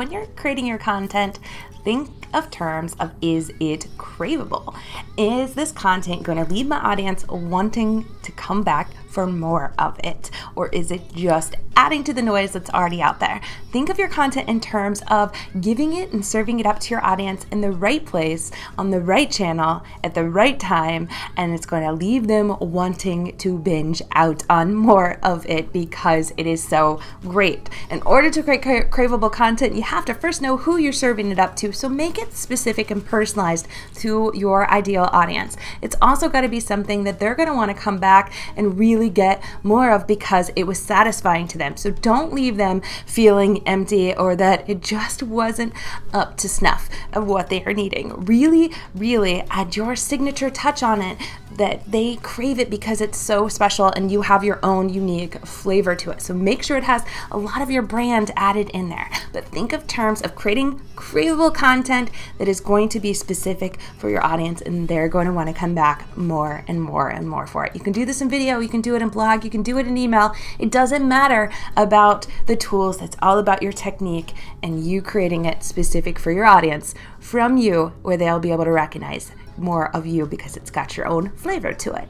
when you're creating your content, think of terms of, is it craveable? Is this content going to leave my audience wanting to come back for more of it? Or is it just adding to the noise that's already out there? Think of your content in terms of giving it and serving it up to your audience in the right place, on the right channel, at the right time, and it's going to leave them wanting to binge out on more of it because it is so great. In order to create craveable content, you have to first know who you're serving it up to, so make it specific and personalized to your ideal audience. It's also got to be something that they're going to want to come back and really get more of because it was satisfying to them. So don't leave them feeling empty or that it just wasn't up to snuff of what they are needing. Really, really add your signature touch on it, that they crave it because it's so special and you have your own unique flavor to it. So make sure it has a lot of your brand added in there. But think of terms of creating craveable content that is going to be specific for your audience, and they're going to want to come back more and more and more for it. You can do this in video, you can do it in blog, you can do it in email. It doesn't matter about the tools. It's all about your technique and you creating it specific for your audience from you, where they'll be able to recognize more of you because it's got your own flavor to it.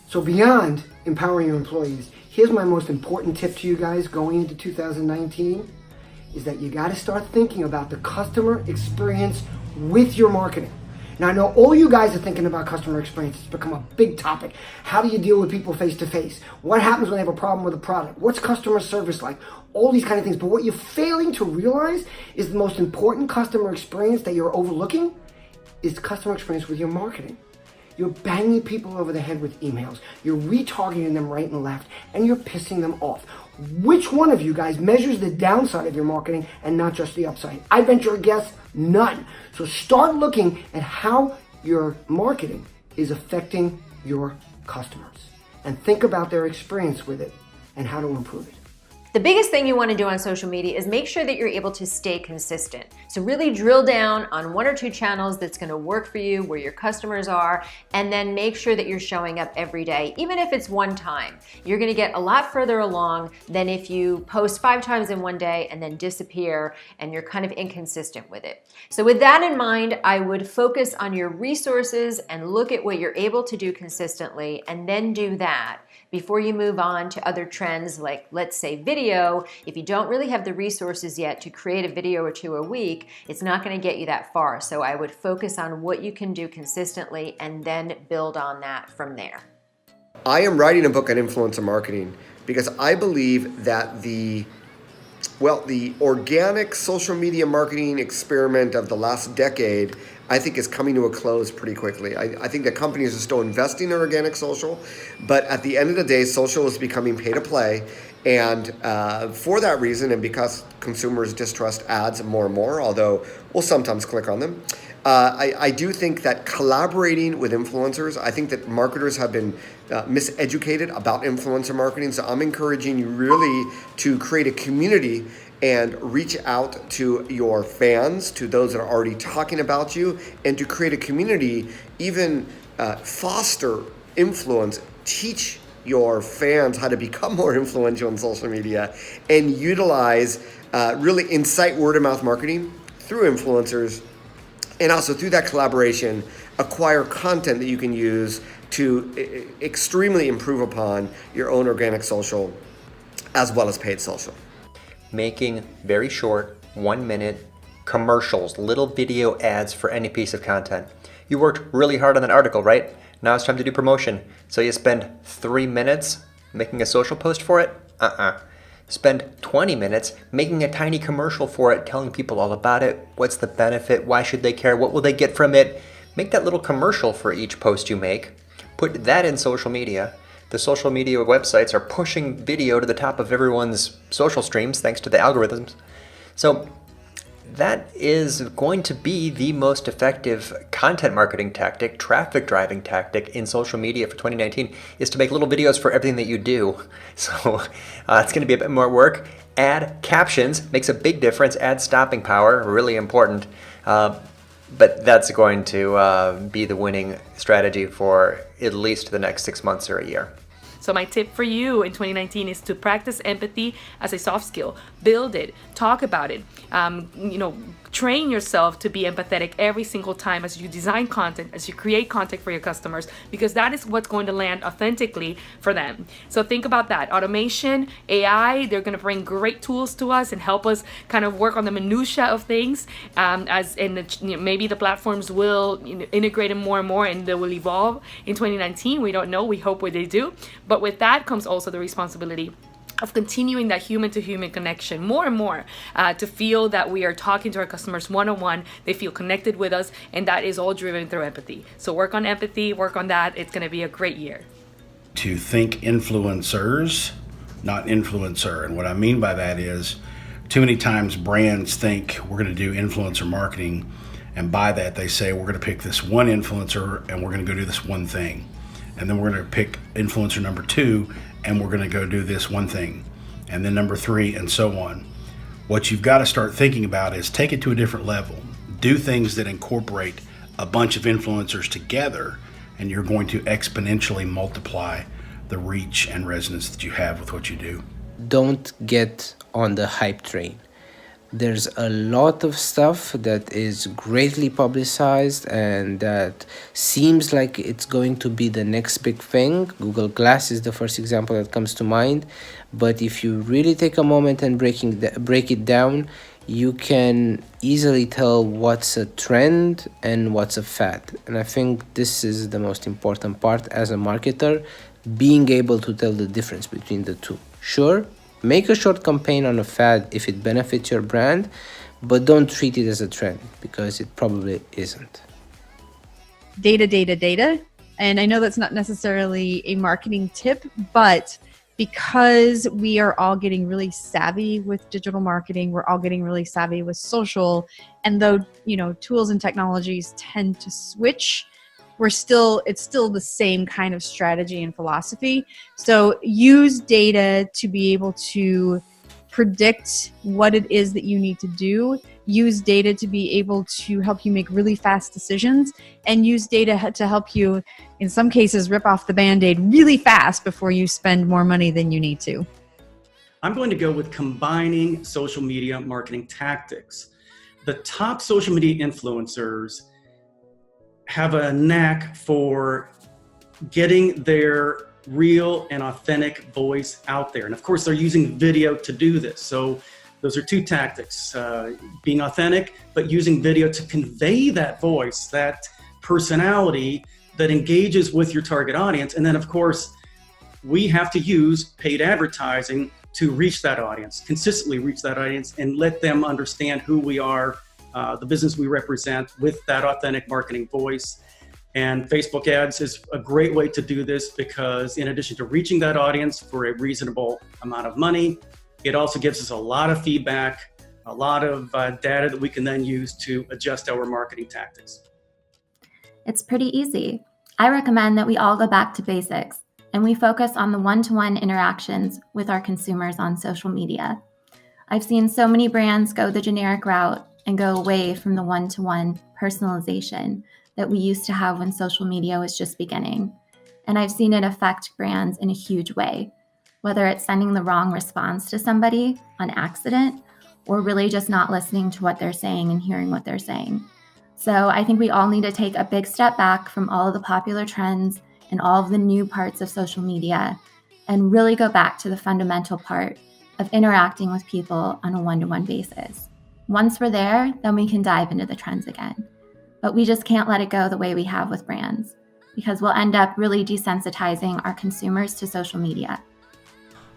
So beyond empowering your employees, here's my most important tip to you guys going into 2019 is that you got to start thinking about the customer experience with your marketing. Now I know all you guys are thinking about customer experience. It's become a big topic. How do you deal with people face to face? What happens when they have a problem with a product? What's customer service like? All these kind of things. But what you're failing to realize is the most important customer experience that you're overlooking is customer experience with your marketing. You're banging people over the head with emails. You're retargeting them right and left, and you're pissing them off. Which one of you guys measures the downside of your marketing and not just the upside? I venture a guess, none. So start looking at how your marketing is affecting your customers and think about their experience with it and how to improve it. The biggest thing you want to do on social media is make sure that you're able to stay consistent. So really drill down on one or two channels that's going to work for you, where your customers are, and then make sure that you're showing up every day, even if it's one time. You're going to get a lot further along than if you post 5 times in one day and then disappear and you're kind of inconsistent with it. So with that in mind, I would focus on your resources and look at what you're able to do consistently and then do that before you move on to other trends like, let's say, video. If you don't really have the resources yet to create a video or 2 a week, it's not going to get you that far. So I would focus on what you can do consistently and then build on that from there. I am writing a book on influencer marketing because I believe that the organic social media marketing experiment of the last decade, I think, is coming to a close pretty quickly. I think that companies are still investing in organic social, but at the end of the day, social is becoming pay to play. And for that reason, and because consumers distrust ads more and more, although we'll sometimes click on them, I do think that collaborating with influencers, I think that marketers have been miseducated about influencer marketing. So I'm encouraging you really to create a community and reach out to your fans, to those that are already talking about you, and to create a community, even foster influence, teach your fans how to become more influential on social media, and utilize really incite word-of-mouth marketing through influencers, and also through that collaboration, acquire content that you can use to extremely improve upon your own organic social as well as paid social. Making very short, 1-minute commercials, little video ads for any piece of content. You worked really hard on that article, right? Now it's time to do promotion. So you spend 3 minutes making a social post for it? Spend 20 minutes making a tiny commercial for it, telling people all about it. What's the benefit? Why should they care? What will they get from it? Make that little commercial for each post you make. Put that in social media. The social media websites are pushing video to the top of everyone's social streams thanks to the algorithms. So that is going to be the most effective content marketing tactic, traffic driving tactic in social media for 2019, is to make little videos for everything that you do. So it's going to be a bit more work. Add captions makes a big difference. Add stopping power, really important. But that's going to be the winning strategy for at least the next 6 months or a year. So my tip for you in 2019 is to practice empathy as a soft skill. Build it, talk about it, train yourself to be empathetic every single time as you design content, as you create content for your customers, because that is what's going to land authentically for them. So think about that. Automation, AI, they're going to bring great tools to us and help us kind of work on the minutia of things. Maybe the platforms will integrate them more and more, and they will evolve in 2019. We don't know. We hope they do. But with that comes also the responsibility of continuing that human-to-human connection more and more, to feel that we are talking to our customers one-on-one, they feel connected with us, and that is all driven through empathy. So work on empathy, work on that. It's going to be a great year. To think influencers, not influencer. And what I mean by that is, too many times brands think we're going to do influencer marketing, and by that they say we're going to pick this one influencer and we're going to go do this one thing. And then we're going to pick influencer number 2 and we're going to go do this one thing. And then number 3 and so on. What you've got to start thinking about is take it to a different level. Do things that incorporate a bunch of influencers together, and you're going to exponentially multiply the reach and resonance that you have with what you do. Don't get on the hype train. There's a lot of stuff that is greatly publicized and that seems like it's going to be the next big thing. Google Glass is the first example that comes to mind. But if you really take a moment and break it down, you can easily tell what's a trend and what's a fad. And I think this is the most important part as a marketer, being able to tell the difference between the two. Sure, make a short campaign on a fad if it benefits your brand, but don't treat it as a trend because it probably isn't. Data. And I know that's not necessarily a marketing tip, but because we are all getting really savvy with digital marketing, we're all getting really savvy with social, and though, tools and technologies tend to switch, it's still the same kind of strategy and philosophy. So use data to be able to predict what it is that you need to do. Use data to be able to help you make really fast decisions, and use data to help you, in some cases, rip off the Band-Aid really fast before you spend more money than you need to. I'm going to go with combining social media marketing tactics. The top social media influencers have a knack for getting their real and authentic voice out there. And of course, they're using video to do this. So those are two tactics, being authentic, but using video to convey that voice, that personality that engages with your target audience. And then of course, we have to use paid advertising to reach that audience, consistently reach that audience, and let them understand who we are, the business we represent, with that authentic marketing voice. And Facebook ads is a great way to do this because in addition to reaching that audience for a reasonable amount of money, it also gives us a lot of feedback, a lot of data that we can then use to adjust our marketing tactics. It's pretty easy. I recommend that we all go back to basics and we focus on the one-to-one interactions with our consumers on social media. I've seen so many brands go the generic route and go away from the one-to-one personalization that we used to have when social media was just beginning. And I've seen it affect brands in a huge way, whether it's sending the wrong response to somebody on accident or really just not listening to what they're saying and hearing what they're saying. So I think we all need to take a big step back from all of the popular trends and all of the new parts of social media and really go back to the fundamental part of interacting with people on a one-to-one basis. Once we're there, then we can dive into the trends again. But we just can't let it go the way we have with brands, because we'll end up really desensitizing our consumers to social media.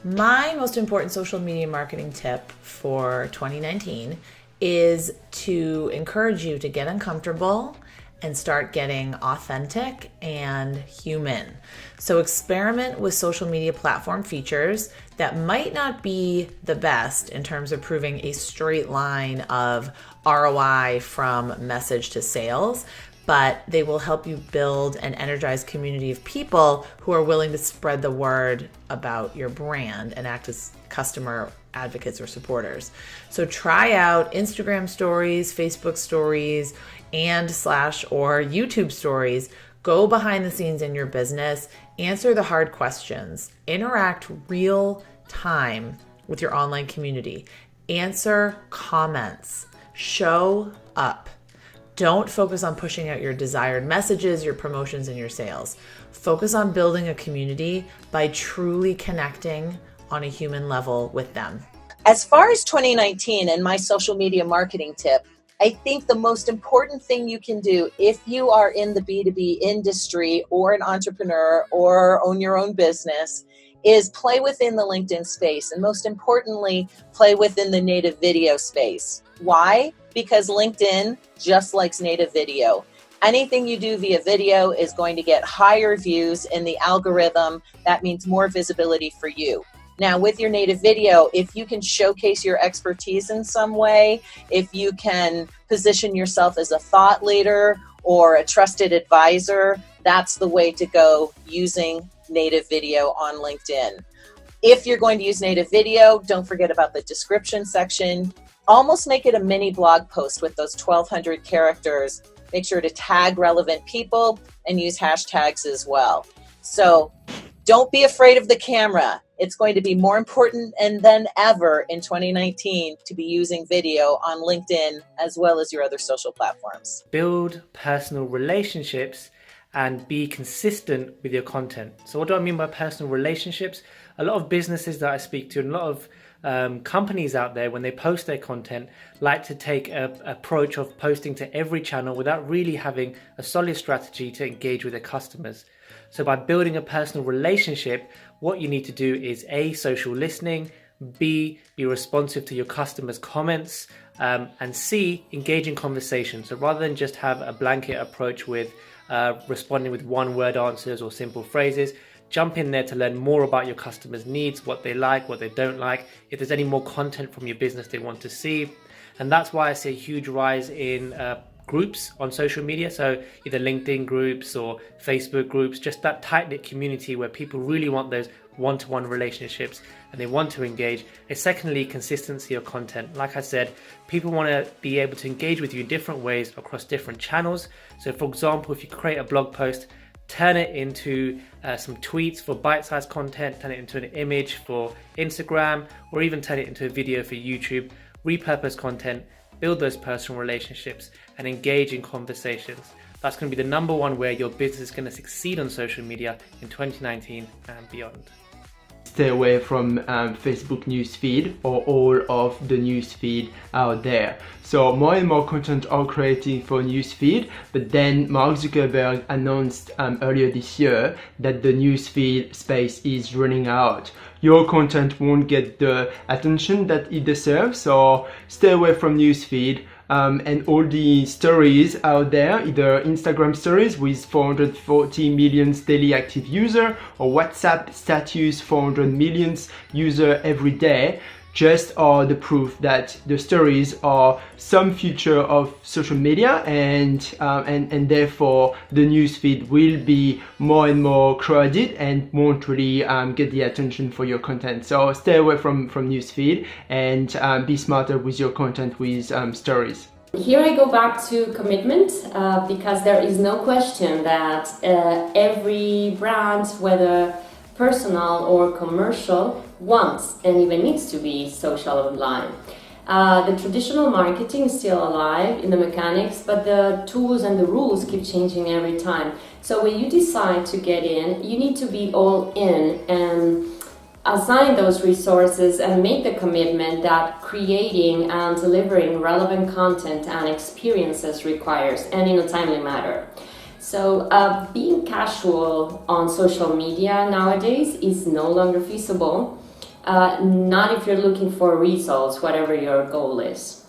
My most important social media marketing tip for 2019 is to encourage you to get uncomfortable and start getting authentic and human. So experiment with social media platform features that might not be the best in terms of proving a straight line of ROI from message to sales, but they will help you build an energized community of people who are willing to spread the word about your brand and act as customer advocates or supporters. So try out Instagram stories, Facebook stories, or YouTube stories. Go behind the scenes in your business, answer the hard questions, interact real time with your online community, answer comments, show up. Don't focus on pushing out your desired messages, your promotions, and your sales. Focus on building a community by truly connecting on a human level with them. As far as 2019 and my social media marketing tip, I think the most important thing you can do if you are in the B2B industry or an entrepreneur or own your own business is play within the LinkedIn space, and most importantly, play within the native video space. Why? Because LinkedIn just likes native video. Anything you do via video is going to get higher views in the algorithm. That means more visibility for you. Now, with your native video, if you can showcase your expertise in some way, if you can position yourself as a thought leader or a trusted advisor, that's the way to go using native video on LinkedIn. If you're going to use native video, don't forget about the description section. Almost make it a mini blog post with those 1,200 characters. Make sure to tag relevant people and use hashtags as well. So don't be afraid of the camera. It's going to be more important than ever in 2019 to be using video on LinkedIn as well as your other social platforms. Build personal relationships and be consistent with your content. So what do I mean by personal relationships? A lot of businesses that I speak to and a lot of companies out there, when they post their content, like to take an approach of posting to every channel without really having a solid strategy to engage with their customers. So by building a personal relationship, what you need to do is A, social listening, B, be responsive to your customers' comments, and C, engage in conversation. So rather than just have a blanket approach with responding with one-word answers or simple phrases, jump in there to learn more about your customers' needs, what they like, what they don't like, if there's any more content from your business they want to see. And that's why I see a huge rise in groups on social media. So either LinkedIn groups or Facebook groups, just that tight-knit community where people really want those one-to-one relationships and they want to engage. And secondly, consistency of content. Like I said, people want to be able to engage with you in different ways across different channels. So for example, if you create a blog post, turn it into some tweets for bite-sized content, turn it into an image for Instagram, or even turn it into a video for YouTube. Repurpose content, build those personal relationships, and engage in conversations. That's going to be the number one way your business is going to succeed on social media in 2019 and beyond. Stay away from Facebook newsfeed or all of the newsfeed out there. So more and more content are created for newsfeed, but then Mark Zuckerberg announced earlier this year that the newsfeed space is running out. Your content won't get the attention that it deserves, so stay away from newsfeed. And all the stories out there, either Instagram stories with 440 million daily active user or WhatsApp status 400 million user every day, just are the proof that the stories are some feature of social media, and therefore the newsfeed will be more and more crowded and won't really get the attention for your content. So stay away from newsfeed and be smarter with your content with stories. Here I go back to commitment because there is no question that every brand, whether personal or commercial, wants and even needs to be social online. The traditional marketing is still alive in the mechanics, but the tools and the rules keep changing every time. So when you decide to get in, you need to be all in and assign those resources and make the commitment that creating and delivering relevant content and experiences requires, and in a timely manner. So being casual on social media nowadays is no longer feasible, not if you're looking for results, whatever your goal is.